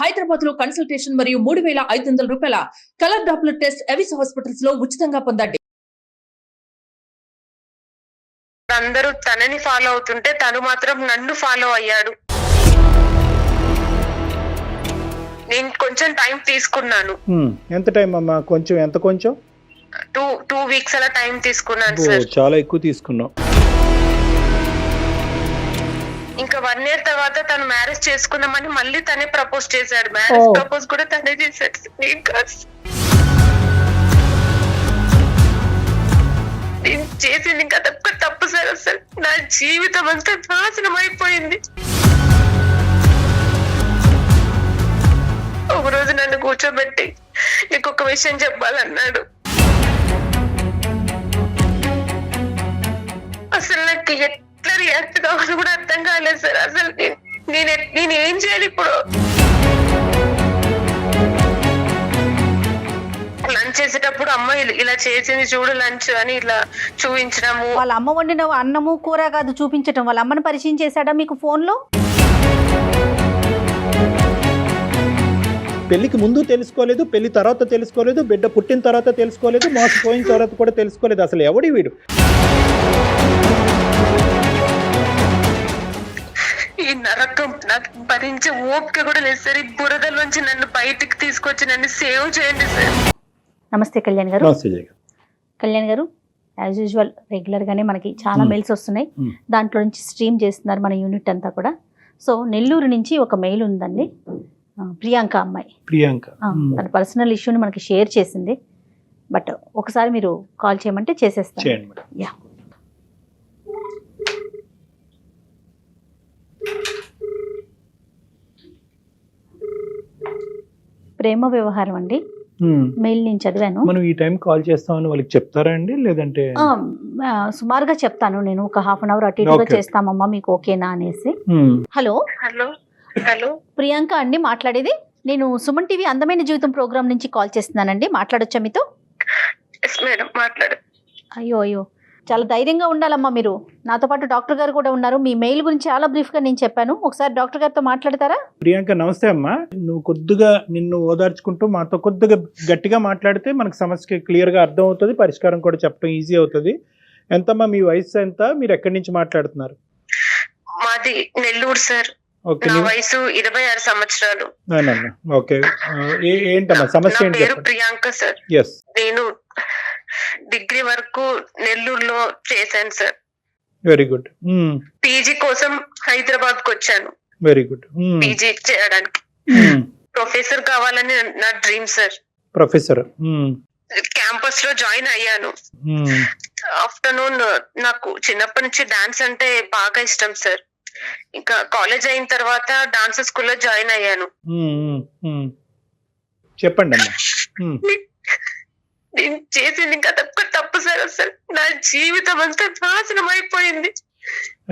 హైదరాబాద్ లో కన్సల్టేషన్ మరియు 3,500 రూపాయల colour Doppler test Avis hospitals లో ఉచితంగా పొందండి. అందరూ తనని ఫాలో అవుతుంటే తను మాత్రం నన్ను ఫాలో అయ్యాడు. నేను కొంచెం టైం తీసుకున్నాను. ఎంత టైం అమ్మా? కొంచెం ఎంత? కొంచెం 2 వీక్స్ అలా టైం తీసుకున్నాను సార్. చాలా ఎక్కువ తీసుకున్నావు. ఇంకా 1 year తర్వాత తను మ్యారేజ్ చేసుకుందామని మళ్ళీ తనే ప్రపోజ్ చేశాడు. మ్యారేజ్ ప్రపోజ్ కూడా తనే చేశాడు. నేను చేసింది ఇంకా తప్పు సార్. అసలు నా జీవితం అంతా నాశనం అయిపోయింది. ఒక రోజు నన్ను కూర్చోబెట్టి నీకు ఒక విషయం చెప్పాలన్నాడు. అసలు నాకు ఎట్లా రియాక్ట్ కావాలో కూడా అర్థం కాలేదు సార్. అసలు నేను ఏం చేయాలి ఇప్పుడు? లంచ్ చేసేటప్పుడు అమ్మ ఇలా చేసింది చూడు లంచ్ అని ఇలా చూపించడము. వాళ్ళ అమ్మ వండిన అన్నము కూర కాదు చూపించటం, వాళ్ళ అమ్మని పరిచయం చేశాడా మీకు ఫోన్ లో? పెళ్లికి ముందు తెలుసుకోలేదు, పెళ్లి తర్వాత తెలుసుకోలేదు, బిడ్డ పుట్టిన తర్వాత తెలుసుకోలేదు, మోసపోయిన తర్వాత కూడా తెలుసుకోలేదు. అసలు ఎవడి వీడు? ఈ నరకం నాకు భరించే ఓపిక కూడా లేదు సార్. ఈ బురదలోంచి నన్ను బయటికి తీసుకొచ్చి నన్ను సేవ్ చేయండి సార్. నమస్తే కళ్యాణ్ గారు. కళ్యాణ్ గారు, యాజ్ యూజువల్ రెగ్యులర్ గానే మనకి చాలా మెయిల్స్ వస్తున్నాయి. దాంట్లో నుంచి స్ట్రీమ్ చేస్తున్నారు మన యూనిట్ అంతా కూడా. సో నెల్లూరు నుంచి ఒక మెయిల్ ఉందండి. ప్రియాంక అమ్మాయి, తన పర్సనల్ ఇష్యూని మనకి షేర్ చేసింది. బట్ ఒకసారి మీరు కాల్ చేయమంటే చేసేస్తాను. యా, ప్రేమ వ్యవహారం అండి. మెయిల్ నేను చదివాను. మనం ఈ టైం కాల్ చేస్తామని వాళ్ళకి చెప్తారా అండి? లేదంటే సుమారుగా చెప్తాను నేను. ఒక హాఫ్ అన్ అవర్ అటు ఇటుగా చేస్తామమ్మా, మీకు ఓకేనా అనేసి. హలో హలో హలో ప్రియాంక అండి మాట్లాడేది. నేను సుమన్ టీవీ అందమైన జీవితం ప్రోగ్రామ్ నుంచి కాల్ చేస్తున్నానండి. మాట్లాడొచ్చా మీతో? మేడం మాట్లాడు. అయ్యో, చాలా ధైర్యంగా ఉండాలమ్మా మీరు. నాతో పాటు డాక్టర్ గారు కూడా ఉన్నారు. మీ మెయిల్ గురించి చాలా బ్రీఫ్ గా నేను చెప్పాను. ఒకసారి డాక్టర్ గారితో మాట్లాడతారా? ప్రియాంక నమస్తే అమ్మా. నువ్వు కొద్దిగా నిన్ను ఓదార్చుకుంటూ మాతో కొద్దిగా గట్టిగా మాట్లాడితే మనకు సమస్యకి క్లియర్ గా అర్థం అవుతుంది, పరిష్కారం కూడా చెప్పడం ఈజీ అవుతుంది. ఎంతమ్మా మీ వయసు ఎంత? మీరు ఎక్కడి నుంచి మాట్లాడుతున్నారు? మాది నెల్లూరు సార్. నా వయసు 26 సంవత్సరాలు. ఓకే, ఏంటమ్మా సమస్య? నా పేరు ప్రియాంక సార్. నేను డిగ్రీ వరకు నెల్లూరులో చేశాను సార్. Very good. పీజీ కోసం హైదరాబాద్ కు వచ్చాను. Very good. పీజీ చేయడానికి. ప్రొఫెసర్ కావాలని నా డ్రీమ్ సార్. ప్రొఫెసర్ క్యాంపస్ లో జాయిన్ అయ్యాను. ఆఫ్టర్నూన్ నాకు చిన్నప్పటి నుంచి డాన్స్ అంటే బాగా ఇష్టం సార్. ఇంకా కాలేజ్ అయిన తర్వాత డాన్స్ స్కూల్లో జాయిన్ అయ్యాను. చెప్పండి అమ్మా. నేను చేసింది ఇంకా తప్పు సార్. అసలు నా జీవితం అంతా నాశనం అయిపోయింది.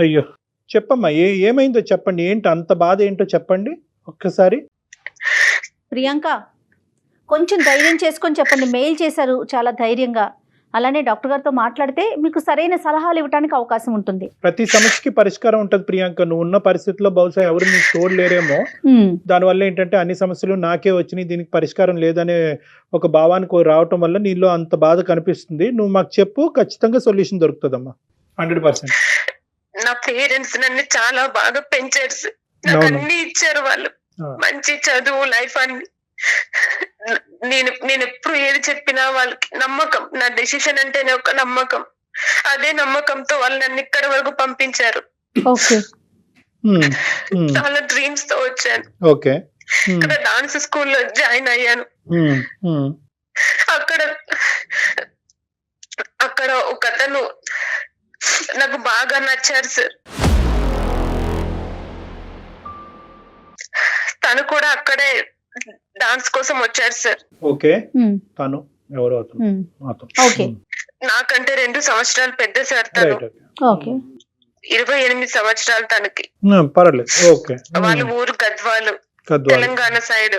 అయ్యో చెప్పమ్మా, ఏమైందో చెప్పండి. ఏంటో అంత బాధ ఏంటో చెప్పండి ఒక్కసారి. ప్రియాంక కొంచెం ధైర్యం చేసుకొని చెప్పండి. మెయిల్ చేశారు చాలా ధైర్యంగా. అలానే డాక్టర్ గారితో మాట్లాడితే మీకు సరైన సలహాలు ఇవ్వడానికి అవకాశం ఉంటుంది. ప్రతి సమస్యకి పరిష్కారం ఉంటుంది ప్రియాంక. నువ్వు ఉన్న పరిస్థితుల్లో బహుశా ఎవరు నీకు తోడలేరేమో. దానివల్ల ఏంటంటే అన్ని సమస్యలు నాకే వచ్చినాయి, దీనికి పరిష్కారం లేదనే ఒక భావానికి రావటం వల్ల నీలో అంత బాధ కనిపిస్తుంది. నువ్వు మాకు చెప్పు, ఖచ్చితంగా సొల్యూషన్ దొరుకుతుందమ్మా. 100%. నా పేరెంట్స్ నన్ను చాలా బాగా పెంచారు, నాకు అన్ని ఇచ్చారు. వాళ్ళు మంచి చదువు, లైఫ్ అన్ని. నేను ఎప్పుడు ఏది చెప్పినా వాళ్ళకి నమ్మకం. నా డెసిషన్ అంటేనే ఒక నమ్మకం. అదే నమ్మకంతో వాళ్ళు నన్ను ఇక్కడ వరకు పంపించారు. చాలా డ్రీమ్స్ తో వచ్చాను. ఇక్కడ డాన్స్ స్కూల్లో జాయిన్ అయ్యాను. అక్కడ ఒక అతను నాకు బాగా నచ్చారు సార్. తను కూడా అక్కడే డాన్స్ కోసం వచ్చారు సార్. తను ఎవరు? నాకంటే 2 సంవత్సరాలు పెద్ద సార్. తను 28 సంవత్సరాలు తనకి. వాళ్ళ ఊరు గద్వాలు, తెలంగాణ సైడ్.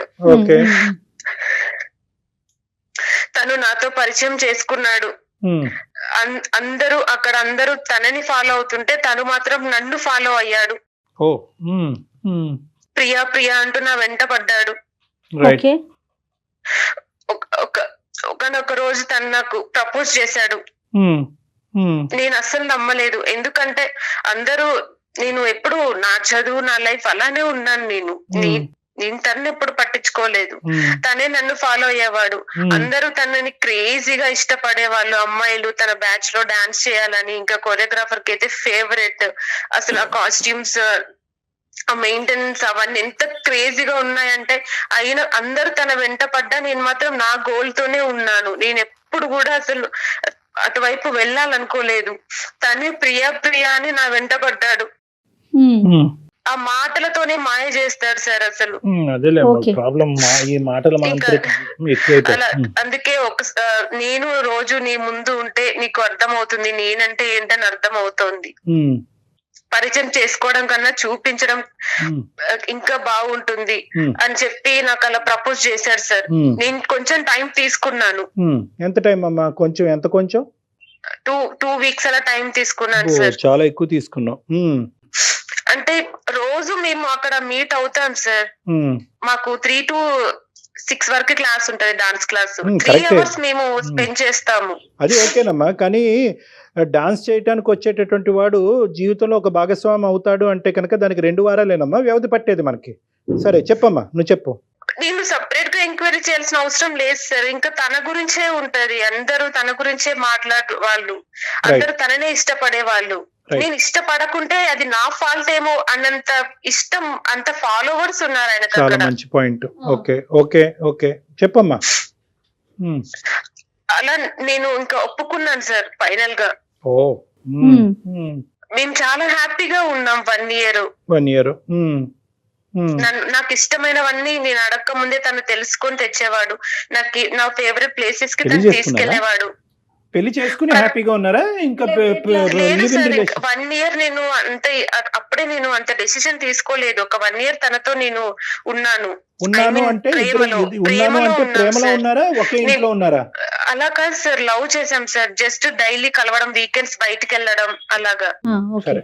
తను నాతో పరిచయం చేసుకున్నాడు. అందరూ తనని ఫాలో అవుతుంటే తను మాత్రం నన్ను ఫాలో అయ్యాడు. ప్రియా ప్రియా అంటూ నా వెంట పడ్డాడు. రైట్. ఓకే. ఒకనొక రోజు తను నాకు ప్రపోజ్ చేశాడు. నేను అస్సలు నమ్మలేదు, ఎందుకంటే అందరూ నేను ఎప్పుడు నా చదువు నా లైఫ్ అలానే ఉన్నాను. నేను తనని ఎప్పుడు పట్టించుకోలేదు, తనే నన్ను ఫాలో అయ్యేవాడు. అందరూ తనని క్రేజీగా ఇష్టపడేవాళ్ళు అమ్మాయిలు, తన బ్యాచ్ లో డాన్స్ చేయాలని. ఇంకా కొరియోగ్రాఫర్ కి అయితే ఫేవరెట్. అసలు ఆ కాస్ట్యూమ్స్, ఆ మెయింటెనెన్స్ అవన్నీ ఎంత క్రేజీగా ఉన్నాయంటే, అయినా అందరూ తన వెంట పడ్డా నేను మాత్రం నా గోల్ తోనే ఉన్నాను. నేను ఎప్పుడు కూడా అసలు అటువైపు వెళ్ళాలనుకోలేదు. తనే ప్రియా ప్రియా అని నా వెంట పడ్డాడు. ఆ మాటలతోనే మాయ చేస్తాడు సార్ అసలు. అలా అందుకే నేను రోజు నీ ముందు ఉంటే నీకు అర్థం అవుతుంది, నేనంటే ఏంటని అర్థం అవుతోంది. పరిచయం చేసుకోవడం కన్నా చూపించడం ఇంకా బాగుంటుంది అని చెప్పి నాకు అలా ప్రపోజ్ చేశాడు సార్. నేను కొంచెం టైం తీసుకున్నాను. ఎంత టైం అమ్మా? కొంచెం ఎంత? కొంచెం 2 weeks అలా టైం తీసుకున్నాను సార్. చాలా ఎక్కువ తీసుకున్నాం. అంటే రోజు మేము అక్కడ మీట్ అవుతాం సార్. మాకు 3 to 6 వరకు క్లాస్ ఉంటది, డాన్స్ క్లాస్. 3 hours మేము స్పెండ్ చేస్తాము. అది ఓకేనమ్మా, కానీ డాన్స్ చేయడానికి వచ్చేటటువంటి వాడు జీవితంలో ఒక భాగస్వామి అవుతాడు అంటే కనుక దానికి 2 వారాలేనమ్మా వ్యవధి పట్టేది మనకి. సరే చెప్పమ్మా, నువ్వు చెప్పు. నేను సెపరేట్ గా ఎంక్వైరీ చేయాల్సిన అవసరం లేదు సార్. ఇంకా తన గురించే ఉంటది, అందరూ తన గురించే మాట్లాడు వాళ్ళు, అందరూ తననే ఇష్టపడే వాళ్ళు. నేను ఇష్టపడకుంటే అది నా ఫాల్ట్ ఏమో అన్నంత ఇష్టం, అంత ఫాలోవర్స్ ఉన్నారు ఆయన. చాలా మంచి పాయింట్. ఓకే ఓకే ఓకే చెప్పమ్మా. అలా నేను ఇంకా ఒప్పుకున్నాను సార్ ఫైనల్ గా. మేము చాలా హ్యాపీగా ఉన్నాం 1 year. నాకు ఇష్టమైనవన్నీ నేను అడక్క ముందే తను తెలుసుకొని తెచ్చేవాడు. నా ఫేవరెట్ ప్లేసెస్ కి తను తీసుకెళ్లేవాడు. పెళ్లి చేసుకుని హ్యాపీగా ఉన్నారా? ఇంకా 1 year నేను అప్పుడే నేను అంత డెసిషన్ తీసుకోలేదు. ఒక 1 year తనతో నేను ఉన్నాను. అంటే ప్రేమలో ఉన్నారా? ఒకే ఇంట్లో ఉన్నారా? అలా కాదు సార్, లవ్ చేసాం సార్. జస్ట్ డైలీ కలవడం, వీకెండ్స్ బయటికి వెళ్ళడం అలాగా. సరే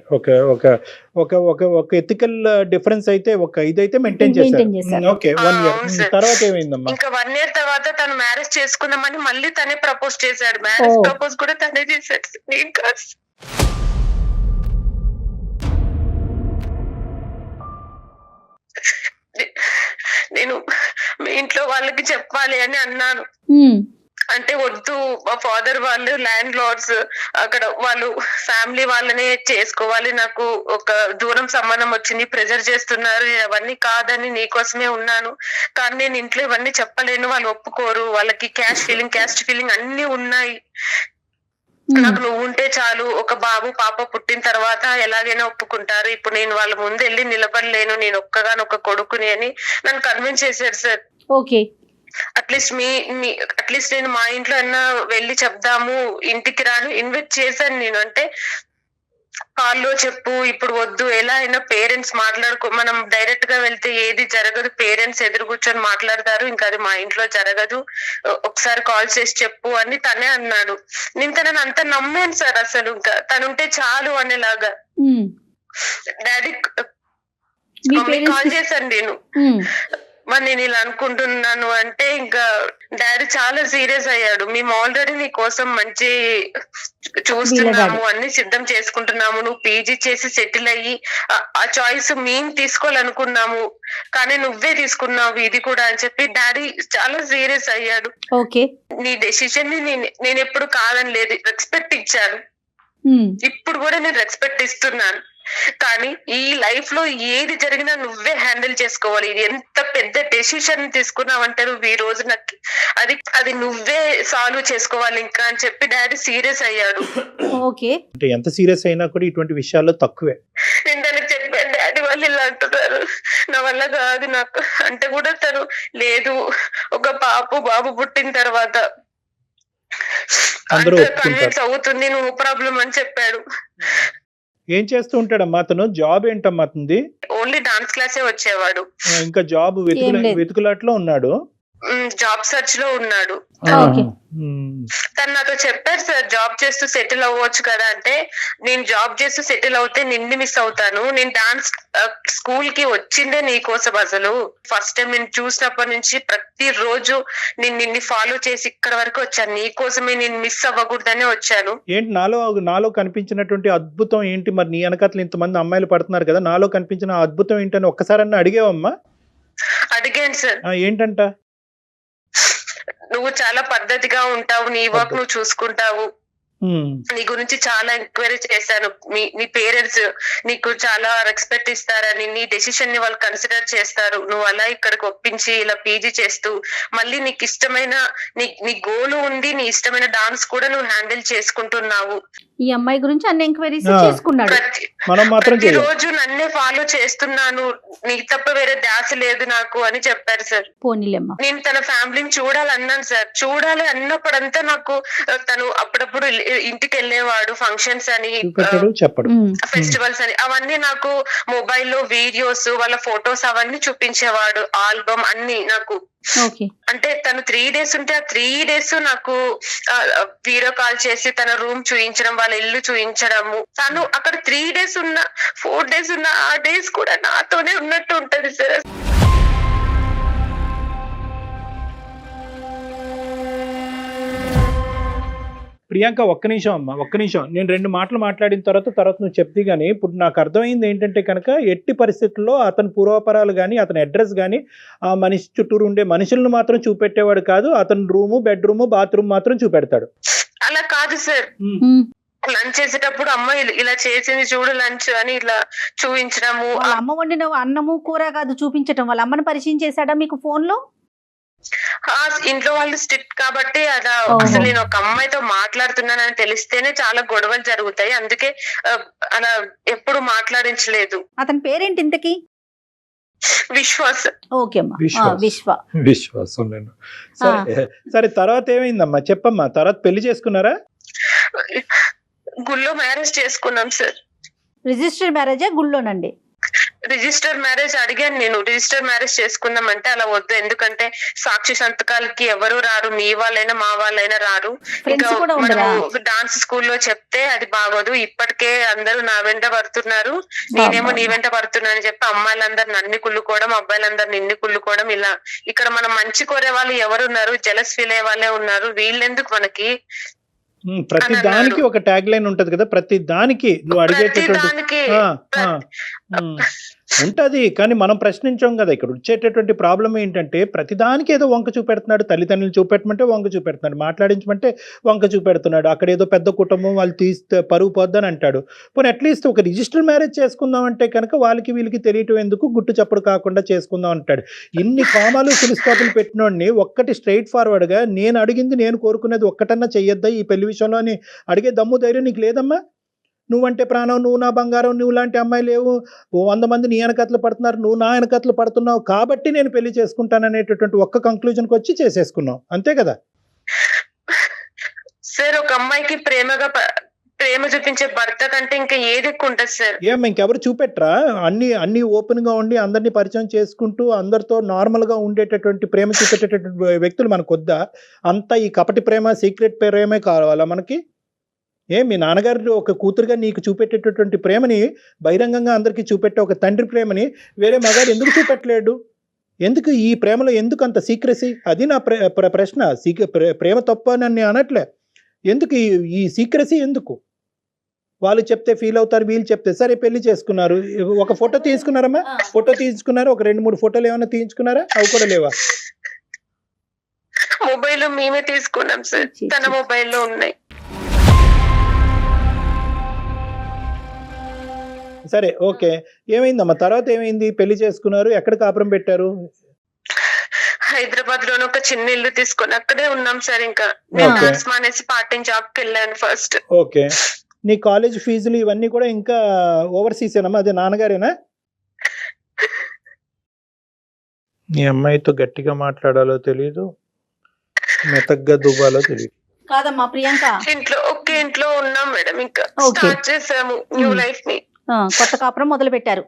ఒక ఎథికల్ డిఫరెన్స్ అయితే ఇదైతే మెయింటైన్ చేశారు. ఓకే 1 year తర్వాత ఏమైందమ్మా? ఇంకా 1 year తర్వాత తను మ్యారేజ్ చేసుకుందామని మళ్ళీ తనే ప్రపోజ్ చేశాడు. మ్యారేజ్ ప్రపోజ్ కూడా తనే చేశాడు, నేను కాదు. నేను మీ ఇంట్లో వాళ్ళకి చెప్పాలి అని అన్నాను. అంటే వద్దు, మా ఫాదర్ వాళ్ళు ల్యాండ్ లార్డ్స్, అక్కడ వాళ్ళు ఫ్యామిలీ వాళ్ళనే చేసుకోవాలి, నాకు ఒక దూరం సంబంధం వచ్చింది, ప్రెజర్ చేస్తున్నారు, అవన్నీ కాదని నీకోసమే ఉన్నాను. కానీ నేను ఇంట్లో ఇవన్నీ చెప్పలేను, వాళ్ళు ఒప్పుకోరు, వాళ్ళకి క్యాస్ట్ ఫీలింగ్ అన్ని ఉన్నాయి. నాకు నువ్వు ఉంటే చాలు, ఒక బాబు పాప పుట్టిన తర్వాత ఎలాగైనా ఒప్పుకుంటారు. ఇప్పుడు నేను వాళ్ళ ముందు వెళ్ళి నిలబడలేను, నేను ఒక్కగానొక్క కొడుకుని అని నన్ను కన్విన్స్ చేశారు సార్. ఓకే, అట్లీస్ట్ నేను మా ఇంట్లో అన్నా వెళ్ళి చెప్దాము, ఇంటికి రాను ఇన్వైట్ చేశాను నేను. అంటే కాల్లో చెప్పు, ఇప్పుడు వద్దు, ఎలా అయినా పేరెంట్స్ మనం డైరెక్ట్ గా వెళ్తే ఏది జరగదు, పేరెంట్స్ ఎదురు కూర్చొని మాట్లాడతారు, ఇంకా అది మా ఇంట్లో జరగదు, ఒకసారి కాల్ చేసి చెప్పు అని తనే అన్నాడు. నేను తనని అంత నమ్మాను సార్, అసలు ఇంకా తనుంటే చాలు అనేలాగా. డాడీ కాల్ చేశాను నేను, మరి నేను ఇలా అనుకుంటున్నాను అంటే ఇంకా డాడీ చాలా సీరియస్ అయ్యాడు. మేము ఆల్రెడీ నీ కోసం మంచి చూస్తున్నాము, అన్ని సిద్ధం చేసుకుంటున్నాము, నువ్వు పీజీ చేసి సెటిల్ అయ్యి ఆ చాయిస్ మేము తీసుకోవాలనుకున్నాము, కానీ నువ్వే తీసుకున్నావు ఇది కూడా అని చెప్పి డాడీ చాలా సీరియస్ అయ్యాడు. ఓకే, నీ డెసిషన్ ని నేను ఎప్పుడు కాదని లేదు, రెస్పెక్ట్ ఇచ్చాను, ఇప్పుడు కూడా నేను రెస్పెక్ట్ ఇస్తున్నాను. కానీ ఈ లైఫ్ లో ఏది జరిగినా నువ్వే హ్యాండిల్ చేసుకోవాలి. ఇది ఎంత పెద్ద డెసిషన్ తీసుకున్నావంటే నువ్వు ఈ రోజు నాకు అది నువ్వే సాల్వ్ చేసుకోవాలి ఇంకా అని చెప్పి డాడీ సీరియస్ అయ్యాడు. ఓకే, అంటే ఎంత సీరియస్ అయినా కూడా ఇటువంటి విషయాల్లో తక్కువే. నేను దానికి చెప్పాను, డాడీ వాళ్ళు ఇలా అంటున్నారు, నా వల్ల కాదు నాకు అంటే కూడా తను లేదు, ఒక బాబు పుట్టిన తర్వాత కన్విన్స్ అవుతుంది, నువ్వు ప్రాబ్లం అని చెప్పాడు. ఏం చేస్తూ ఉంటాడమ్మా అతను? జాబ్ ఏంటమ్మా అతనిది? ఓన్లీ డాన్స్ క్లాసే వచ్చేవాడు. ఇంకా జాబ్ వెతుకులాట్లో ఉన్నాడు, జాబ్ సర్చ్ లో ఉన్నాడు. తను నాతో చెప్పారు సార్, జాబ్ చేస్తూ సెటిల్ అవ్వచ్చు కదా అంటే, నేను జాబ్ చేస్తూ సెటిల్ అవుతే నిన్ను మిస్ అవుతాను, నేను డాన్స్ స్కూల్ కి వచ్చిందే నీ కోసం, అసలు ఫస్ట్ టైం నేను చూసినప్పటి నుంచి ప్రతి రోజు నేను నిన్ను ఫాలో చేసి ఇక్కడ వరకు వచ్చాను, నీ కోసమే నేను మిస్ అవ్వకూడదనే వచ్చాను. ఏంటి నాలో కనిపించినటువంటి అద్భుతం ఏంటి? మరి నీ వెనకట్ల ఇంతమంది అమ్మాయిలు పడుతున్నారు కదా, నాలో కనిపించిన ఆ అద్భుతం ఏంటని ఒక్కసారన్నా అడిగేవమ్మా? అడిగాను సార్. ఏంటంట? నువ్వు చాలా పద్ధతిగా ఉంటావు, నీ వర్క్ నువ్వు చూసుకుంటావు, నీ గురించి చాలా ఎంక్వైరీ చేశాను, నీ పేరెంట్స్ నీకు చాలా రెస్పెక్ట్ ఇస్తారని, నీ డెసిషన్ ని వాళ్ళు కన్సిడర్ చేస్తారు, నువ్వు అలా ఇక్కడికి ఒప్పించి ఇలా పీజీ చేస్తూ మళ్ళీ నీకు ఇష్టమైన నీ గోల్ ఉంది, నీ ఇష్టమైన డాన్స్ కూడా నువ్వు హ్యాండిల్ చేసుకుంటున్నావు. ఈ అమ్మాయి గురించి అన్ని ఎంక్వైరీస్ చేసుకున్నాడు. ప్రతి రోజు నన్నే ఫాలో చేస్తున్నాను, నీకు తప్ప వేరే ధ్యాస లేదు నాకు అని చెప్పారు సార్. పోనీలేమ్మా. నేను తన ఫ్యామిలీని చూడాలన్నాను సార్. చూడాలి అన్నప్పుడంతా నాకు తను అప్పుడప్పుడు ఇంటికి వెళ్ళేవాడు, ఫంక్షన్స్ అని ఫెస్టివల్స్ అని, అవన్నీ నాకు మొబైల్లో వీడియోస్ వాళ్ళ ఫొటోస్ అవన్నీ చూపించేవాడు, ఆల్బమ్ అన్ని నాకు. అంటే తను 3 days ఉంటే ఆ 3 days నాకు వీడియో కాల్ చేసి తన రూమ్ చూయించడం, వాళ్ళ ఇల్లు చూయించడము. తను అక్కడ 3 days ఉన్నా 4 days ఉన్నా ఆ డేస్ కూడా నాతోనే ఉన్నట్టు ఉంటది సార్. ప్రియాంక ఒక్క నిమిషం అమ్మా, ఒక్క నిమిషం. నేను 2 మాటలు మాట్లాడిన తర్వాత నువ్వు చెప్తే గానీ, ఇప్పుడు నాకు అర్థమైంది ఏంటంటే కనుక, ఎట్టి పరిస్థితుల్లో అతని పూర్వపరాలు కానీ అతని అడ్రస్ కానీ ఆ మనిషి చుట్టూరు ఉండే మనుషులను మాత్రం చూపెట్టేవాడు కాదు, అతని రూము, బెడ్రూమ్, బాత్రూమ్ మాత్రం చూపెడతాడు. అలా కాదు సార్, లంచ్ చేసేటప్పుడు అమ్మ ఇలా చేసింది చూడు లంచ్ అని ఇలా చూపించడము. వాళ్ళ అమ్మ వండిన అన్నము కూర కాదు చూపించడం, వాళ్ళ అమ్మని పరిచయం చేశాడా మీకు ఫోన్ లో? ఇంట్లో వాళ్ళు స్ట్రిక్ట్ కాబట్టి అలా, అసలు నేను ఒక అమ్మాయితో మాట్లాడుతున్నానని తెలిస్తేనే చాలా గొడవలు జరుగుతాయి, అందుకే అలా ఎప్పుడు మాట్లాడించలేదు. అతని పేరేంటి ఇంతకి? విశ్వాస్. ఓకే అమ్మా, విశ్వాసం. సరే, తర్వాత ఏమైందమ్మా చెప్పమ్మా? తర్వాత పెళ్లి చేసుకున్నారా? గుళ్ళో మ్యారేజ్ చేసుకున్నాం సార్. రిజిస్టర్ మ్యారేజా గుళ్ళోనండి? రిజిస్టర్ మ్యారేజ్ అడిగాను నేను, రిజిస్టర్ మ్యారేజ్ చేసుకుందాం అంటే అలా వద్దు, ఎందుకంటే సాక్షి సంతకాలకి ఎవరు రారు, మీ వాళ్ళైనా మా వాళ్ళైనా రారు, ఇంకా డాన్స్ స్కూల్లో చెప్తే అది బాగోదు, ఇప్పటికే అందరూ నా వెంట పడుతున్నారు, నేనేమో నీ వెంట పడుతున్నా అని చెప్పి అమ్మాయిలందరు నన్ను కుళ్ళుకోవడం, అబ్బాయిలందరు నిన్ను కుళ్ళుకోవడం, ఇలా ఇక్కడ మనం మంచి కోరే వాళ్ళు ఎవరున్నారు, జలస్ ఫీల్ అయ్యే వాళ్ళే ఉన్నారు, వీళ్ళెందుకు మనకి. ప్రతి దానికి ఒక ట్యాగ్ లైన్ ఉంటది కదా, ప్రతి దానికి నువ్వు అడిగేటటువంటి ఉంటది, కానీ మనం ప్రశ్నించాం కదా. ఇక్కడ వచ్చేటటువంటి ప్రాబ్లం ఏంటంటే, ప్రతిదానికి ఏదో వంక చూపెడుతున్నాడు. తల్లిదండ్రులు చూపెట్టమంటే వంక చూపెడుతున్నాడు, మాట్లాడించమంటే వంక చూపెడుతున్నాడు, అక్కడ ఏదో పెద్ద కుటుంబం వాళ్ళు తీస్తే పరుగు పోద్దని అంటాడు. పోనీ అట్లీస్ట్ ఒక రిజిస్టర్ మ్యారేజ్ చేసుకుందాం అంటే కనుక వాళ్ళకి వీళ్ళకి తెలియటం ఎందుకు, గుట్టు చప్పుడు కాకుండా చేసుకుందాం అంటాడు. ఇన్ని కామాలు ఫుల్స్టాపులు పెట్టినోడిని ఒక్కటి స్ట్రైట్ ఫార్వర్డ్గా నేను అడిగింది నేను కోరుకునేది ఒక్కటన్నా చెయ్యొద్దా ఈ పెళ్లి విషయంలో అని అడిగే దమ్ము ధైర్యం నీకు లేదమ్మా? నువ్వంటే ప్రాణం, నువ్వు నా బంగారం, నువ్వు లాంటి అమ్మాయి లేవు, 100 మంది నీ వెనకట్లు పడుతున్నారు, నువ్వు నా వెనకట్లు పడుతున్నావు కాబట్టి నేను పెళ్లి చేసుకుంటాననేటటువంటి ఒక్క కంక్లూజన్కి వచ్చి చేసేసుకున్నావు, అంతే కదా సార్? ఒక అమ్మాయికి ప్రేమ చూపించే భర్త కంటే ఇంకా ఏది ఎక్కువ ఉంటుంది సార్? ఇంకెవరు చూపెట్టరా? అన్ని ఓపెన్ గా ఉండి అందరినీ పరిచయం చేసుకుంటూ అందరితో నార్మల్ గా ఉండేటటువంటి ప్రేమ చూపెట్టేటటువంటి వ్యక్తులు మనకు వద్దా? అంతా ఈ కపటి ప్రేమ, సీక్రెట్ ప్రేమే కావాలా మనకి? మీ నాన్నగారు ఒక కూతురుగా నీకు చూపెట్టేటటువంటి ప్రేమని బహిరంగంగా అందరికీ చూపెట్టే ఒక తండ్రి ప్రేమని వేరే మగాడు ఎందుకు చూపెట్టలేడు? ఎందుకు ఈ ప్రేమలో ఎందుకు అంత సీక్రెసీ? అది నా ప్రశ్న. ప్రేమ తప్ప నన్ను అనట్లే, ఎందుకు ఈ సీక్రెసీ ఎందుకు? వాళ్ళు చెప్తే ఫీల్ అవుతారు, వీళ్ళు చెప్తే సరే పెళ్లి చేసుకున్నారు, ఒక ఫోటో తీసుకున్నారమ్మా, ఫోటో తీసుకున్నారు, ఒక 2-3 ఫోటోలు ఏమైనా తీయించుకున్నారా? అవి కూడా లేవా? మొబైల్ మేమే తీసుకున్నాం సార్, తన మొబైల్లో ఉన్నాయి. సరే, ఓకే, ఏమైందమ్మా తర్వాత? ఏమైంది? పెళ్లి చేసుకున్నారు, ఎక్కడ కాపురం పెట్టారు? హైదరాబాద్ లోనే ఒక చిన్న ఇల్లు తీసుకొని అక్కడే ఉన్నాం సార్. ఇంకా నేను డాన్స్ మానేసి పార్ట్ టైం జాబ్ కి వెళ్ళాను ఫస్ట్. ఓకే, నీ కాలేజ్ ఫీజులు ఇవన్నీ కూడా ఇంకా ఓవర్సీస్ ఏనమ్మా? అదే నాన్నగారేనా? నీ అమ్మాయితో గట్టిగా మాట్లాడాలో తెలియదు, మెతగ్గా దువ్వాలో తెలియదు. కాదమ్మా ప్రియాంక, ఒకే ఇంట్లో ఉన్నాం మేడం, ఇంకా స్టార్ట్ చేసాము న్యూ లైఫ్ ని, కొత్త కాపురం మొదలు పెట్టారు.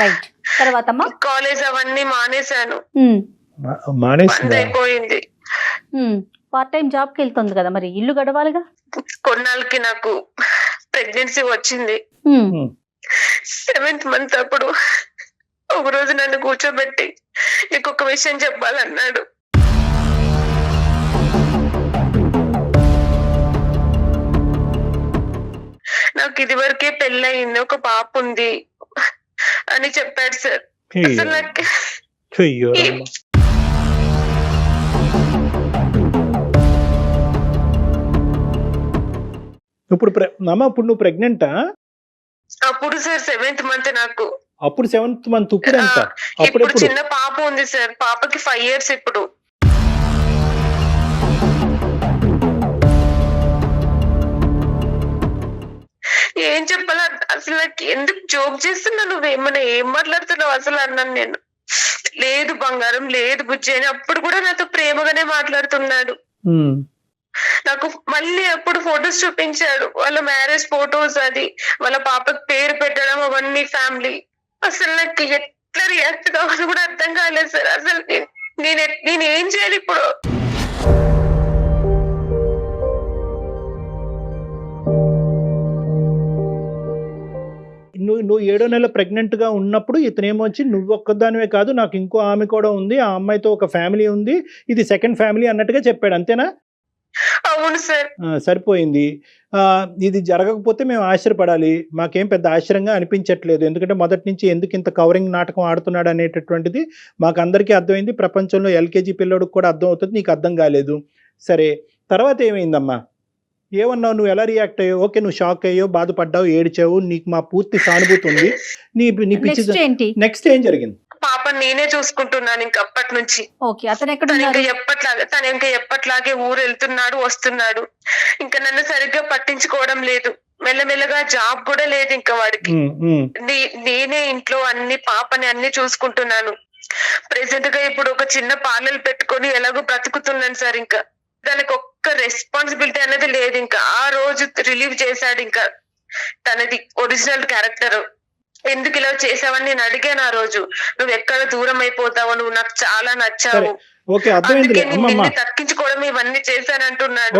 రైట్, తర్వాత కాలేజ్ అవన్నీ మానేశాను, మానేసింది, అయిపోయింది. పార్ట్ టైం జాబ్కి వెళ్తుంది కదా, మరి ఇల్లు గడవాలిగా. కొన్నాళ్ళకి నాకు ప్రెగ్నెన్సీ వచ్చింది. 7th month అప్పుడు ఒక రోజు నన్ను కూర్చోబెట్టి నీకు ఒక విషయం చెప్పాలన్నాడు. నాకు ఇది వరకే పెళ్ళయింది, ఒక పాప ఉంది అని చెప్పాడు సార్. అసలు నాకు ఇప్పుడు ఇప్పుడు నువ్వు ప్రెగ్నెంటా? అప్పుడు సార్ 7th month నాకు. అప్పుడు 7th month. ఇప్పుడు ఎంత? ఇప్పుడు చిన్న పాప ఉంది సార్, పాపకి 5 years ఇప్పుడు. ఏం చెప్పాల అసలు, నాకు ఎందుకు జోక్ చేస్తున్నావు, నువ్వేమన్నా ఏం మాట్లాడుతున్నావు అసలు అన్నాను నేను. లేదు బంగారం, లేదు బుజ్జి అని అప్పుడు కూడా నాతో ప్రేమగానే మాట్లాడుతున్నాడు. నాకు మళ్ళీ అప్పుడు ఫొటోస్ చూపించాడు, వాళ్ళ మ్యారేజ్ ఫొటోస్, అది వాళ్ళ పాపకి పేరు పెట్టడం, అవన్నీ ఫ్యామిలీ. అసలు నాకు ఎట్లా రియాక్ట్ కావాలో కూడా అర్థం కాలేదు సార్. అసలు నేను ఏం చేయాలి ఇప్పుడు? నువ్వు 7వ నెల ప్రెగ్నెంట్ గా ఉన్నప్పుడు ఇతనేమొచ్చి నువ్వు ఒక్కదానివే కాదు, నాకు ఇంకో ఆమె కూడా ఉంది, ఆ అమ్మాయితో ఒక ఫ్యామిలీ ఉంది, ఇది సెకండ్ ఫ్యామిలీ అన్నట్టుగా చెప్పాడు, అంతేనా? అవును సార్. సరిపోయింది. ఇది జరగకపోతే మేము ఆశ్చర్యపడాలి, మాకేం పెద్ద ఆశ్చర్యంగా అనిపించట్లేదు. ఎందుకంటే మొదటి నుంచి ఎందుకు ఇంత కవరింగ్ నాటకం ఆడుతున్నాడు అనేటటువంటిది మాకు అందరికీ అర్థమైంది. ప్రపంచంలో LKG పిల్లోడికి కూడా అర్థం అవుతుంది, నీకు అర్థం కాలేదు. సరే, తర్వాత ఏమైందమ్మా? ఏమన్నావు? నువ్వు ఎలా రియాక్ట్ అయ్యావు? ఓకే, నువ్వు షాక్ అయ్యావు, బాధపడ్డావు, ఏడ్చావు, నీకు మా పూర్తి సానుభూతి ఉంది. నీ పిచ్చి నెక్స్ట్ ఏం జరిగింది? పాప నేనే చూసుకుంటున్నాను ఇంకా అప్పటి నుంచి. తను ఇంకా ఎప్పట్లాగే ఊరు వెళ్తున్నాడు, వస్తున్నాడు. ఇంకా నన్ను సరిగ్గా పట్టించుకోవడం లేదు. మెల్లమెల్లగా జాబ్ కూడా లేదు ఇంకా వాడికి. నేనే ఇంట్లో పాపని అన్ని చూసుకుంటున్నాను. ప్రెసెంట్ గా ఇప్పుడు ఒక చిన్న పార్లర్ పెట్టుకొని ఎలాగో బ్రతుకుతున్నాను సార్. ఇంకా దానికి ఒక్క రెస్పాన్సిబిలిటీ అనేది లేదు. ఇంకా ఆ రోజు రిలీవ్ చేశాడు ఇంకా తనది ఒరిజినల్ క్యారెక్టర్. ఎందుకు ఇలా చేసావని నేను అడిగాను ఆ రోజు. నువ్వు ఎక్కడ దూరం అయిపోతావు, నువ్వు నాకు చాలా నచ్చావు, తక్కించుకోవడం ఇవన్నీ చేశానంటున్నాడు.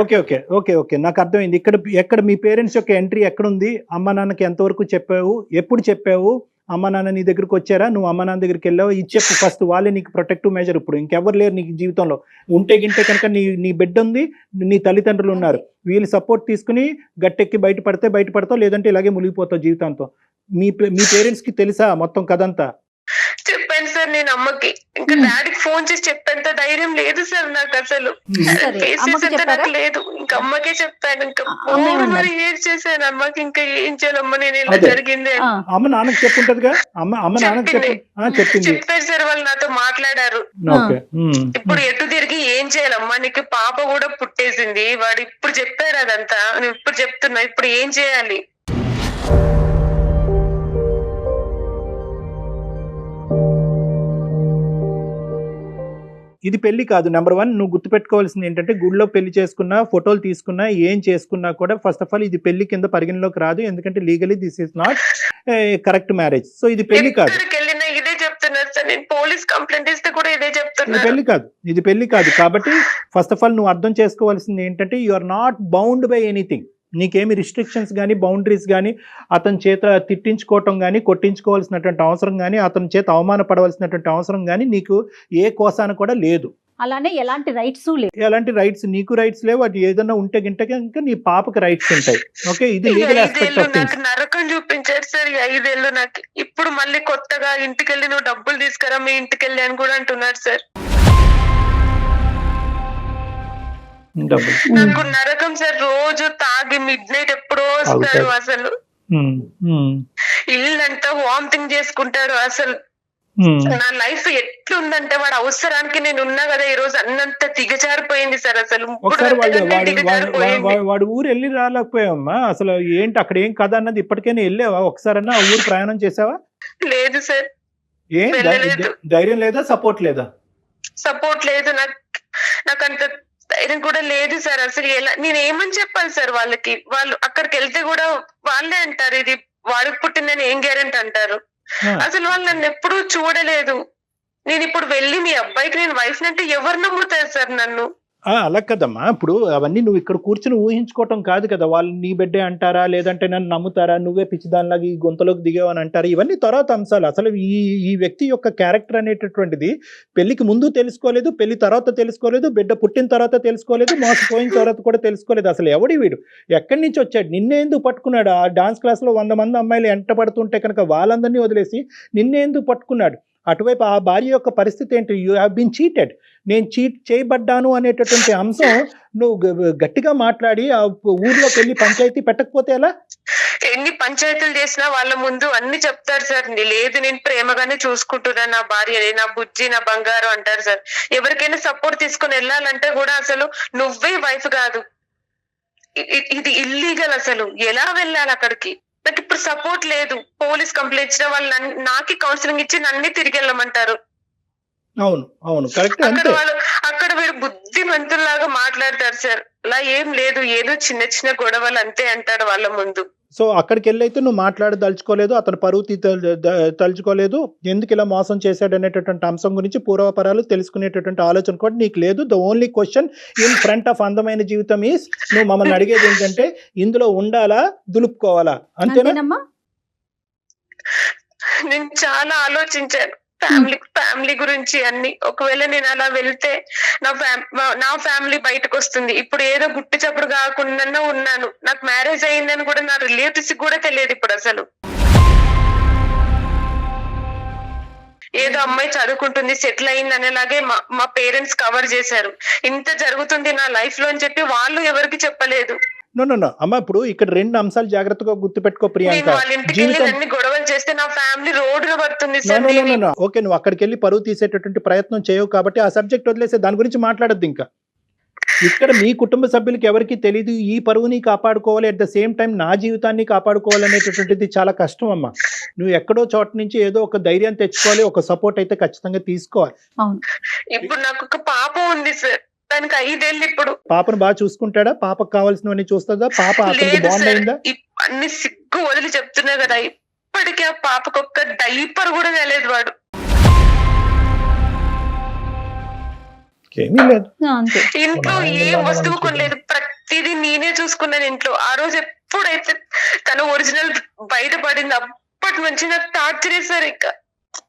ఓకే, నాకు అర్థమైంది. ఎక్కడ మీ పేరెంట్స్ యొక్క ఎంట్రీ ఎక్కడుంది? అమ్మ నాన్నకి ఎంతవరకు చెప్పావు, ఎప్పుడు చెప్పావు? అమ్మ నాన్న నీ దగ్గరికి వచ్చారా? నువ్వు అమ్మ నాన్న దగ్గరికి వెళ్ళావు? ఇది చెప్పు ఫస్ట్. వాళ్ళే నీకు ప్రొటెక్టివ్ మెజర్. ఇప్పుడు ఇంకెవరు లేరు నీకు జీవితంలో. ఉంటే కనుక నీ బిడ్డ ఉంది, నీ తల్లిదండ్రులు ఉన్నారు. వీళ్ళు సపోర్ట్ తీసుకుని గట్టెక్కి బయటపడతావు, లేదంటే ఇలాగే మునిగిపోతావు జీవితంతో. మీ పేరెంట్స్ కి తెలుసా మొత్తం కథంతా? చెప్పాను సార్ నేను అమ్మకి. ఇంకా డాడీకి ఫోన్ చేసి చెప్పేంత ధైర్యం లేదు సార్ నాకు అసలు. నాకు లేదు. ఇంకా అమ్మకే చెప్పాను. ఇంకా మరి ఏం చేశాను అమ్మకి, ఇంకా ఏం చేయాలమ్మ నేను ఇలా జరిగింది. అమ్మ నాన్నకి చెప్పుంటదిగా? అమ్మ నాన్నకి చెప్పారు సార్, వాళ్ళు నాతో మాట్లాడారు. ఇప్పుడు ఎటు తిరిగి ఏం చేయాలమ్మా, నీకు పాప కూడా పుట్టేసింది, వాడు ఇప్పుడు చెప్పాడు అదంతా, నువ్వు ఇప్పుడు చెప్తున్నా, ఇప్పుడు ఏం చేయాలి? ఇది పెళ్లి కాదు. నెంబర్ 1 నువ్వు గుర్తుపెట్టుకోవాల్సింది ఏంటంటే, గుడిలో పెళ్లి చేసుకున్నా, ఫోటోలు తీసుకున్నా, ఏం చేసుకున్నా కూడా ఫస్ట్ ఆఫ్ ఆల్ ఇది పెళ్లి కింద పరిగణలోకి రాదు. ఎందుకంటే legally this is not correct marriage. So ఇది పెళ్లి కాదు. ఇదే చెప్తున్నారు సార్, నేను పోలీస్ కంప్లైంట్ ఇస్తే కూడా ఇదే చెప్తున్నారు. ఇది పెళ్లి కాదు. కాబట్టి ఫస్ట్ ఆఫ్ ఆల్ నువ్వు అర్థం చేసుకోవాల్సింది ఏంటంటే, you are not bound by anything. నీకేమి రిస్ట్రిక్షన్స్ కానీ, బౌండరీస్ కానీ, అతని చేత తిట్టించుకోవటం కానీ, కొట్టించుకోవాల్సినటువంటి అవసరం కానీ, అతని చేత అవమానపడవలసినటువంటి అవసరం కానీ నీకు ఏ కోసాన కూడా లేదు. అలానే ఎలాంటి రైట్స్ లేవు. ఎలాంటి రైట్స్ నీకు రైట్స్ లేవు. అది ఏదైనా ఉంటే ఇంకా నీ పాపకి రైట్స్ ఉంటాయి. ఓకే, ఇది లీగల్ ఆస్పెక్ట్ ఆఫ్ థింగ్స్. నరకం చూపించారు సార్ 5 ఏళ్ళు నాకు. ఇప్పుడు మళ్ళీ కొత్తగా ఇంటికెళ్ళి నువ్వు డబ్బులు తీసుకురా, మీ ఇంటికెళ్ళి అని కూడా అంటున్నారు సార్. నాకు నరకం సార్. రోజు తాగి మిడ్ నైట్ ఎప్పుడో వస్తాడు అసలు. ఇల్లంతా వామిటింగ్ చేసుకుంటాడు అసలు. నా లైఫ్ ఎట్లుందంటే, వాడు అవసరానికి నేను ఉన్నా కదా ఈ రోజు అన్నంత దిగజారిపోయింది సార్ అసలు. వాడు ఊరు వెళ్ళి రాలేకపోయావమ్మా అసలు. ఏంటి అక్కడ ఏం కథ అన్నది ఇప్పటికైనా వెళ్ళావా? ఒకసారన్నా ఆ ఊరు ప్రయాణం చేసావా? లేదు సార్. ఏం ధైర్యం లేదా? సపోర్ట్ లేదా? సపోర్ట్ లేదు నాకు అంత ధైర్యం కూడా లేదు సార్ అసలు. ఎలా నేను ఏమని చెప్పాలి సార్ వాళ్ళకి? వాళ్ళు అక్కడికి వెళ్తే కూడా వాళ్ళే అంటారు, ఇది వాడికి పుట్టిందని ఏం గ్యారెంటీ అంటారు. అసలు వాళ్ళు నన్ను ఎప్పుడూ చూడలేదు. నేను ఇప్పుడు వెళ్ళి మీ అబ్బాయికి నేను వైఫ్ అంటే ఎవరు నమ్ముతారు సార్ నన్ను? అలా కదమ్మా, ఇప్పుడు అవన్నీ నువ్వు ఇక్కడ కూర్చుని ఊహించుకోవటం కాదు కదా. వాళ్ళు నీ బిడ్డే అంటారా, లేదంటే నన్ను నమ్ముతారా, నువ్వే పిచ్చిదానిలాగా ఈ గొంతలోకి దిగావు అని అంటారా, ఇవన్నీ తర్వాత అంశాలు. అసలు ఈ వ్యక్తి యొక్క క్యారెక్టర్ అనేటటువంటిది పెళ్లికి ముందు తెలుసుకోలేదు, పెళ్లి తర్వాత తెలుసుకోలేదు, బిడ్డ పుట్టిన తర్వాత తెలుసుకోలేదు, మోసపోయిన తర్వాత కూడా తెలుసుకోలేదు. అసలు ఎవడి వీడు, ఎక్కడి నుంచి వచ్చాడు, నిన్నే ఎందుకు పట్టుకున్నాడు? ఆ డాన్స్ క్లాస్లో 100 మంది అమ్మాయిలు ఎంట పడుతుంటే కనుక వాళ్ళందరినీ వదిలేసి నిన్నే ఎందుకు పట్టుకున్నాడు? అటువైపు ఆ భార్య యొక్క పరిస్థితి ఏంటి? యూ హ్యావ్ బీన్ చీటెడ్, నేను చీట్ చేయబడ్డాను అనేటటువంటి అంశం నువ్వు గట్టిగా మాట్లాడి ఆ ఊర్లోకి వెళ్ళి పంచాయతీ పెట్టకపోతే ఎలా? ఎన్ని పంచాయతీలు చేసినా వాళ్ళ ముందు అన్ని చెప్తారు సార్. లేదు, నేను ప్రేమగానే చూసుకుంటున్నా నా భార్యని, నా బుజ్జి, నా బంగారం అంటారు సార్. ఎవరికైనా సపోర్ట్ తీసుకొని వెళ్ళాలంటే కూడా అసలు నువ్వే వైఫ్ కాదు, ఇది ఇల్లీగల్, అసలు ఎలా వెళ్ళాలి అక్కడికి? నాకు ఇప్పుడు సపోర్ట్ లేదు. పోలీస్ కంప్లైంట్ ఇచ్చిన వాళ్ళు నాకి కౌన్సిలింగ్ ఇచ్చి నన్ను తిరిగి వెళ్ళమంటారు. అవును అవును కరెక్ట్. అక్కడ వీడు బుద్ధిమంతుల్లాగా మాట్లాడతారు సార్. అలా ఏం లేదు, ఏదో చిన్న చిన్న గొడవలు అంతే అంటారు వాళ్ళ ముందు. సో అక్కడికి వెళ్ళైతే నువ్వు మాట్లాడదలుచుకోలేదు, అతను పరువు తలుచుకోలేదు, ఎందుకు ఇలా మోసం చేశాడు అనేటటువంటి అంశం గురించి పూర్వపరాలు తెలుసుకునేటటువంటి ఆలోచన కూడా నీకు లేదు. The only question in front of అందమైన జీవితం ఈస్, నువ్వు మమ్మల్ని అడిగేది ఏంటంటే ఇందులో ఉండాలా దులుపుకోవాలా, అంతేనా? నేను చాలా ఆలోచించాను ఫ్యామిలీ గురించి అన్ని. ఒకవేళ నేను అలా వెళ్తే నా ఫ్యామిలీ బయటకు వస్తుంది. ఇప్పుడు ఏదో గుట్టు చప్పుడు కాకుండా ఉన్నాను. నాకు మ్యారేజ్ అయిందని కూడా నా రిలేటివ్స్ కూడా తెలియదు ఇప్పుడు అసలు. ఏదో అమ్మాయి చదువుకుంటుంది, సెటిల్ అయింది అనేలాగే మా పేరెంట్స్ కవర్ చేశారు. ఇంత జరుగుతుంది నా లైఫ్ లో అని చెప్పి వాళ్ళు ఎవరికి చెప్పలేదు. నో అమ్మ, ఇప్పుడు ఇక్కడ 2 అంశాలు జాగ్రత్తగా గుర్తుపెట్టుకో ప్రియాంక. గొడవలు చేస్తే నా ఫ్యామిలీ రోడ్డున పడుతుంది. ఓకే, నువ్వు అక్కడికి వెళ్ళి పరువు తీసేటటువంటి ప్రయత్నం చేయవు కాబట్టి ఆ సబ్జెక్ట్ వదిలేసే, దాని గురించి మాట్లాడద్దు. ఇంకా ఇక్కడ మీ కుటుంబ సభ్యులకి ఎవరికి తెలియదు ఈ పరువుని కాపాడుకోవాలి, అట్ ద సేమ్ టైం నా జీవితాన్ని కాపాడుకోవాలి అనేటటువంటిది చాలా కష్టం అమ్మా. నువ్వు ఎక్కడో చోట నుంచి ఏదో ఒక ధైర్యం తెచ్చుకోవాలి, ఒక సపోర్ట్ అయితే ఖచ్చితంగా తీసుకోవాలి. ఇప్పుడు నాకు ఒక పాప ఉంది సార్, దానికి 5 ఏళ్ళు. ఇప్పుడు పాపను బాగా చూసుకుంటాడా? పాపకు కావాల్సినవన్నీ చూస్తుందా? పాప అతనికి బాండ్ అయిందా? అన్ని సిగ్గు వదిలి చెప్తున్నా కదా, ఇప్పటికీ ఆ పాపకు ఒక్క డైపర్ కూడా తెలియదు. వాడు ఇంట్లో ఏ వస్తువు కొనలేదు, ప్రతిదీ నేనే చూసుకున్నాను ఇంట్లో. ఆ రోజు ఎప్పుడైతే తన ఒరిజినల్ బయటపడింది అప్పటి నుంచి నాకు టార్చర్ చేశారు. ఇంకా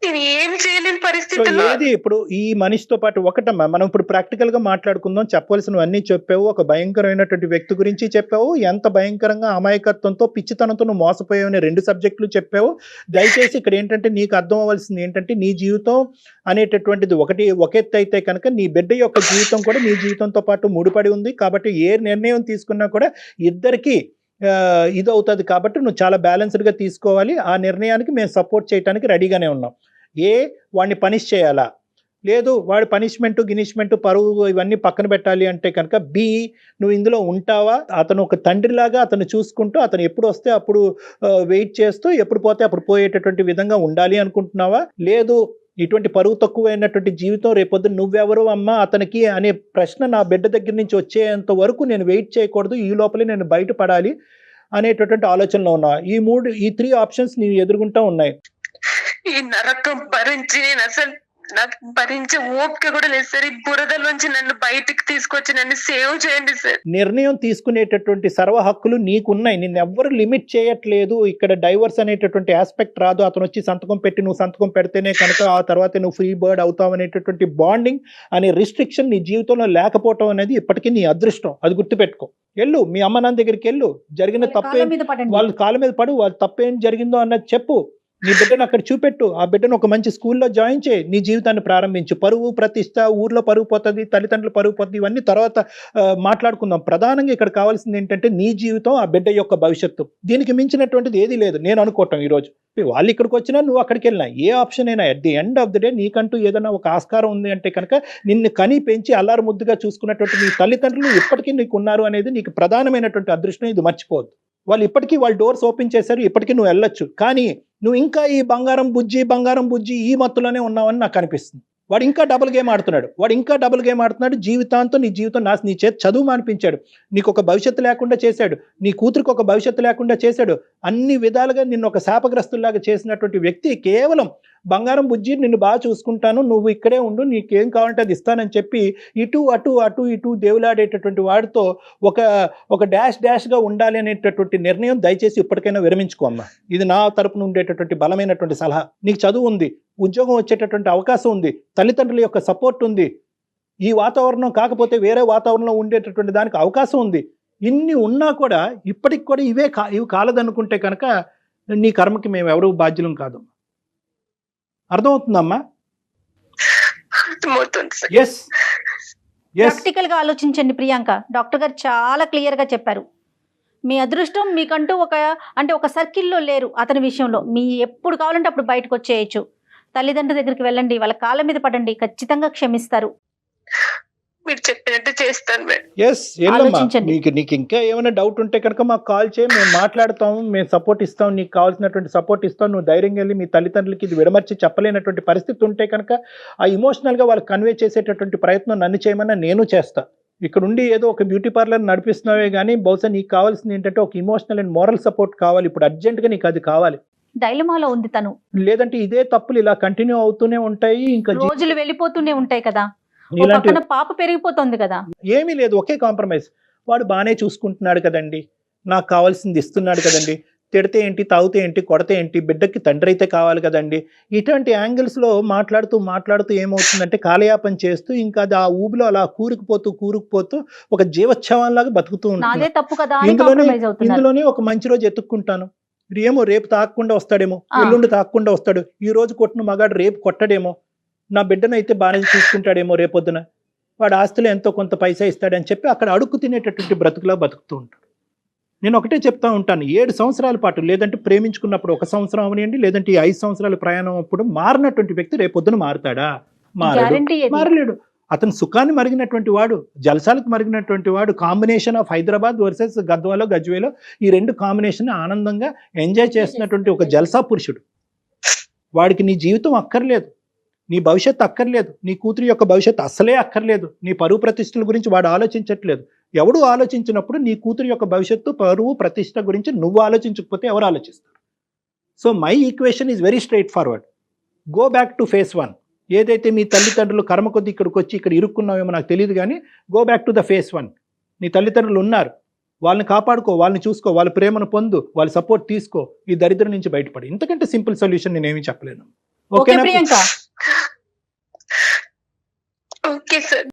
నేను ఏం చేయలేని పరిస్థితుల్లో. ఇప్పుడు ఈ మనిషితో పాటు ఒకటమ్మా, మనం ఇప్పుడు ప్రాక్టికల్ గా మాట్లాడుకుందాం. చెప్పవలసినవన్నీ చెప్పావు, ఒక భయంకరమైనటువంటి వ్యక్తి గురించి చెప్పావు, ఎంత భయంకరంగా అమాయకత్వంతో పిచ్చితనంతో నువ్వు మోసపోయావు 2 సబ్జెక్టులు చెప్పావు. దయచేసి ఇక్కడ ఏంటంటే నీకు అర్థం అవ్వాల్సింది ఏంటంటే నీ జీవితం అనేటటువంటిది ఒక ఎత్తు అయితే కనుక నీ బిడ్డ యొక్క జీవితం కూడా నీ జీవితంతో పాటు ముడిపడి ఉంది. కాబట్టి ఏ నిర్ణయం తీసుకున్నా కూడా ఇద్దరికి ఇది అవుతుంది. కాబట్టి నువ్వు చాలా బ్యాలెన్స్డ్గా తీసుకోవాలి. ఆ నిర్ణయానికి మేము సపోర్ట్ చేయడానికి రెడీగానే ఉన్నాం. వాడిని పనిష్ చేయాలా, లేదు వాడి గినిష్మెంట్ పరువు ఇవన్నీ పక్కన పెట్టాలి అంటే కనుక నువ్వు ఇందులో ఉంటావా? అతను ఒక తండ్రిలాగా అతను చూసుకుంటూ, అతను ఎప్పుడు వస్తే అప్పుడు వెయిట్ చేస్తూ, ఎప్పుడు పోతే అప్పుడు పోయేటటువంటి విధంగా ఉండాలి అనుకుంటున్నావా? లేదు ఇటువంటి పరువు తక్కువైనటువంటి జీవితం రేపొద్దు నువ్వెవరు అమ్మా అతనికి అనే ప్రశ్న నా బిడ్డ దగ్గర నుంచి వచ్చేంత వరకు నేను వెయిట్ చేయకూడదు, ఈ లోపలే నేను బయటపడాలి అనేటటువంటి ఆలోచనలో ఉన్నా. ఈ 3 ఆప్షన్స్ నీ ఎదురుగుంటా ఉన్నాయి. ఈ నరకం భరించి నేను అసలు నాకు భరించే ఓపిక కూడా లేదు సార్. ఈ బురదలోంచి నన్ను బయటికి తీసుకొచ్చి నన్ను సేవ్ చేయండి సార్. నిర్ణయం తీసుకునేటటువంటి సర్వ హక్కులు నీకున్నాయి, నిన్ను ఎవ్వరు లిమిట్ చేయట్లేదు. ఇక్కడ డైవర్స్ అనేటటువంటి ఆస్పెక్ట్ రాదు. అతను వచ్చి సంతకం పెట్టి నువ్వు సంతకం పెడితేనే కనుక ఆ తర్వాత నువ్వు ఫ్రీ బర్డ్ అవుతావు అనేటటువంటి బాండింగ్ అనే రిస్ట్రిక్షన్ నీ జీవితంలో లేకపోవటం అనేది ఇప్పటికీ నీ అదృష్టం. అది గుర్తుపెట్టుకో. వెళ్ళు, మీ అమ్మ నాన్న దగ్గరికి వెళ్ళు, జరిగిన తప్పే వాళ్ళ కాళ్ళ మీద పడు, వాళ్ళ తప్పేం జరిగిందో అన్నది చెప్పు. నీ బిడ్డను అక్కడ చూపెట్టు, ఆ బిడ్డను ఒక మంచి స్కూల్లో జాయిన్ చేయి, నీ జీవితాన్ని ప్రారంభించు. పరువు ప్రతిష్ట, ఊర్లో పరువు పోతుంది, తల్లిదండ్రులు పరువు పోతుంది, ఇవన్నీ తర్వాత మాట్లాడుకుందాం. ప్రధానంగా ఇక్కడ కావాల్సింది ఏంటంటే నీ జీవితం, ఆ బిడ్డ యొక్క భవిష్యత్తు. దీనికి మించినటువంటిది ఏది లేదు నేను అనుకోవటం. ఈరోజు వాళ్ళు ఇక్కడికి వచ్చినా, నువ్వు అక్కడికి వెళ్ళినా, ఏ ఆప్షన్ అయినా at the end of the day నీకంటూ ఏదైనా ఒక ఆస్కారం ఉంది అంటే కనుక నిన్ను కని పెంచి అల్లారు ముద్దుగా చూసుకున్నటువంటి నీ తల్లిదండ్రులు ఇప్పటికీ నీకు ఉన్నారు అనేది నీకు ప్రధానమైనటువంటి అదృష్టం. ఇది మర్చిపోవద్దు. వాళ్ళు ఇప్పటికీ వాళ్ళ డోర్స్ ఓపెన్ చేశారు, ఇప్పటికీ నువ్వు వెళ్ళొచ్చు. కానీ నువ్వు ఇంకా ఈ బంగారం బుజ్జి ఈ మత్తులోనే ఉన్నావని నాకు అనిపిస్తుంది. వాడు ఇంకా డబుల్ గేమ్ ఆడుతున్నాడు. జీవితాంతం నీ జీవితం నీ చేతి చదువు మానిపించాడు, నీకు ఒక భవిష్యత్తు లేకుండా చేశాడు, నీ కూతురికి ఒక భవిష్యత్తు లేకుండా చేశాడు. అన్ని విధాలుగా నిన్ను ఒక శాపగ్రస్తుల్లాగా చేసినటువంటి వ్యక్తి కేవలం బంగారం బుజ్జి నిన్ను బాగా చూసుకుంటాను, నువ్వు ఇక్కడే ఉండు, నీకేం కావాలంటే అది ఇస్తానని చెప్పి ఇటు అటు అటు ఇటు దేవులాడేటటువంటి వాడితో ఒక డాష్గా ఉండాలి అనేటటువంటి నిర్ణయం దయచేసి ఇప్పటికైనా విరమించుకో అమ్మా. ఇది నా తరపున ఉండేటటువంటి బలమైనటువంటి సలహా. నీకు చదువు ఉంది, ఉద్యోగం వచ్చేటటువంటి అవకాశం ఉంది, తల్లిదండ్రుల యొక్క సపోర్ట్ ఉంది, ఈ వాతావరణం కాకపోతే వేరే వాతావరణంలో ఉండేటటువంటి దానికి అవకాశం ఉంది. ఇన్ని ఉన్నా కూడా ఇప్పటికి కూడా ఇవి కాలదనుకుంటే కనుక నీ కర్మకి మేము ఎవరు బాధ్యులం కాదు. అర్థమవుతుందమ్మా? ఎస్ ప్రాక్టికల్ గా ఆలోచించండి ప్రియాంక. డాక్టర్ గారు చాలా క్లియర్ గా చెప్పారు. మీ అదృష్టం మీకంటూ ఒక సర్కిల్లో లేరు. అతని విషయంలో మీ ఎప్పుడు కావాలంటే అప్పుడు బయటకు వచ్చేయచ్చు. తల్లిదండ్రుల దగ్గరికి వెళ్ళండి, వాళ్ళ కాళ్ళ మీద పడండి, ఖచ్చితంగా క్షమిస్తారు. మీరు చెప్పినట్టు చేస్తాను మేడం. ఎస్, నీకు ఇంకా ఏమైనా డౌట్ ఉంటే కనుక మాకు కాల్ చేయి, మేము మాట్లాడతాము, మేము సపోర్ట్ ఇస్తాం, నీకు కావాల్సినటువంటి సపోర్ట్ ఇస్తాం. నువ్వు ధైర్యంగా వెళ్ళి మీ తల్లిదండ్రులకి ఇది విడమర్చి చెప్పలేనటువంటి పరిస్థితి ఉంటే కనుక ఆ ఇమోషనల్గా వాళ్ళకి కన్వే చేసేటటువంటి ప్రయత్నం నన్ను చేయమన్నా నేను చేస్తా. ఇక్కడ ఉండి ఏదో ఒక బ్యూటీ పార్లర్ నడిపిస్తున్నావే కానీ బహుశా నీకు కావాల్సింది ఏంటంటే ఒక ఇమోషనల్ అండ్ మోరల్ సపోర్ట్ కావాలి. ఇప్పుడు అర్జెంట్గా నీకు అది కావాలి. డైలమాలో ఉంది తను. లేదంటే ఇదే తప్పులు ఇలా కంటిన్యూ అవుతూనే ఉంటాయి, ఇంకా రోజులు వెళ్ళిపోతూనే ఉంటాయి కదా, పాప పెరిగిపోతుంది కదా. ఏమీ లేదు, ఒకే కాంప్రమైజ్. వాడు బాగానే చూసుకుంటున్నాడు కదండి, నాకు కావాల్సింది ఇస్తున్నాడు కదండి, తిడితే ఏంటి, తాగితే ఏంటి, కొడితే ఏంటి, బిడ్డకి తండ్రి అయితే కావాలి కదండి. ఇటువంటి యాంగిల్స్లో మాట్లాడుతూ ఏమవుతుందంటే కాలయాపన చేస్తూ ఇంకా అది ఆ ఊబిలో అలా కూరుకుపోతూ ఒక జీవోత్సవంలాగా బతుకుతూ ఉంటుంది. ఇందులోనే ఒక మంచి రోజు ఎత్తుక్కుంటాను, రేపు తాగకుండా వస్తాడేమో, ఎల్లుండి తాగకుండా వస్తాడు, ఈ రోజు కొట్టిన మగాడు రేపు కొట్టడేమో, నా బిడ్డను అయితే బాగానే చూసుకుంటాడేమో, రేపొద్దున వాడు ఆస్తులు ఎంతో కొంత పైసా ఇస్తాడని చెప్పి అక్కడ అడుక్కు తినేటటువంటి బ్రతుకులా బతుకుతూ ఉంటాడు. నేను ఒకటే చెప్తా ఉంటాను, 7 సంవత్సరాల పాటు, లేదంటే ప్రేమించుకున్నప్పుడు 1 సంవత్సరం అవనియండి, లేదంటే 5 సంవత్సరాల ప్రయాణం అప్పుడు మారినటువంటి వ్యక్తి రేపొద్దున మారుతాడా? మారలేడు. అతను సుఖాన్ని మరిగినటువంటి వాడు, జలసాలకు మరిగినటువంటి వాడు, కాంబినేషన్ ఆఫ్ హైదరాబాద్ వర్సెస్ గద్వాలో గజ్వేలో ఈ 2 కాంబినేషన్ ఆనందంగా ఎంజాయ్ చేస్తున్నటువంటి ఒక జల్సా పురుషుడు. వాడికి నీ జీవితం అక్కర్లేదు, నీ భవిష్యత్తు అక్కర్లేదు, నీ కూతురి యొక్క భవిష్యత్తు అస్సలే అక్కర్లేదు, నీ పరువు ప్రతిష్టల గురించి వాడు ఆలోచించట్లేదు. ఎవడు ఆలోచించినప్పుడు నీ కూతురి యొక్క భవిష్యత్తు, పరువు ప్రతిష్ట గురించి నువ్వు ఆలోచించకపోతే ఎవరు ఆలోచిస్తారు? So my equation is very straight forward. Go back to face 1. ఏదైతే మీ తల్లిదండ్రులు కర్మ కొద్ది ఇక్కడికి వచ్చి ఇక్కడ ఇరుక్కున్నావేమో నాకు తెలియదు, కానీ go back to the face 1. నీ తల్లిదండ్రులు ఉన్నారు, వాళ్ళని కాపాడుకో, వాళ్ళని చూసుకో, వాళ్ళ ప్రేమను పొందు, వాళ్ళ సపోర్ట్ తీసుకో, ఈ దరిద్రం నుంచి బయటపడి. ఇంతకంటే సింపుల్ సొల్యూషన్ నేనేమీ చెప్పలేను. ఓకేనా? Priyanka okay sir.